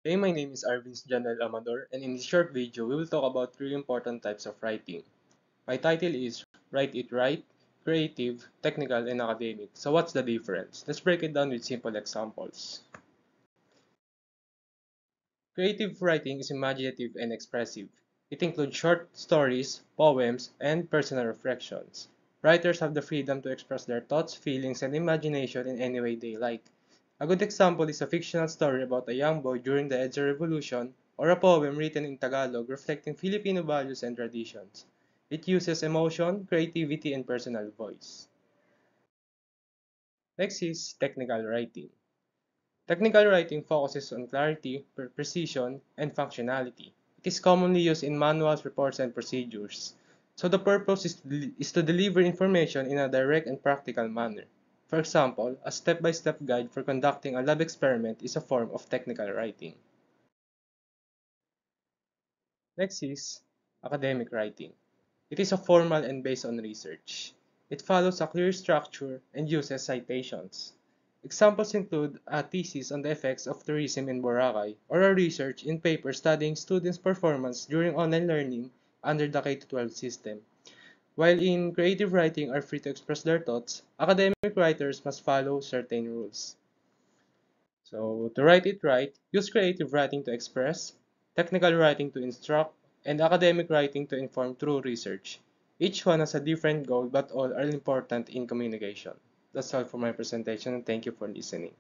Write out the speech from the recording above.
Hey, my name is Arvin's Janel Amador, and in this short video, we will talk about three important types of writing. My title is Write It Right, Creative, Technical, and Academic. So what's the difference? Let's break it down with simple examples. Creative writing is imaginative and expressive. It includes short stories, poems, and personal reflections. Writers have the freedom to express their thoughts, feelings, and imagination in any way they like. A good example is a fictional story about a young boy during the EDSA Revolution, or a poem written in Tagalog reflecting Filipino values and traditions. It uses emotion, creativity, and personal voice. Next is technical writing. Technical writing focuses on clarity, precision, and functionality. It is commonly used in manuals, reports, and procedures. So the purpose is to deliver information in a direct and practical manner. For example, a step-by-step guide for conducting a lab experiment is a form of technical writing. Next is academic writing. It is a formal and based on research. It follows a clear structure and uses citations. Examples include a thesis on the effects of tourism in Boracay or a research in paper studying students' performance during online learning under the K-12 system. While in creative writing are free to express their thoughts, academic writers must follow certain rules. So, to write it right, use creative writing to express, technical writing to instruct, and academic writing to inform through research. Each one has a different goal, but all are important in communication. That's all for my presentation, and thank you for listening.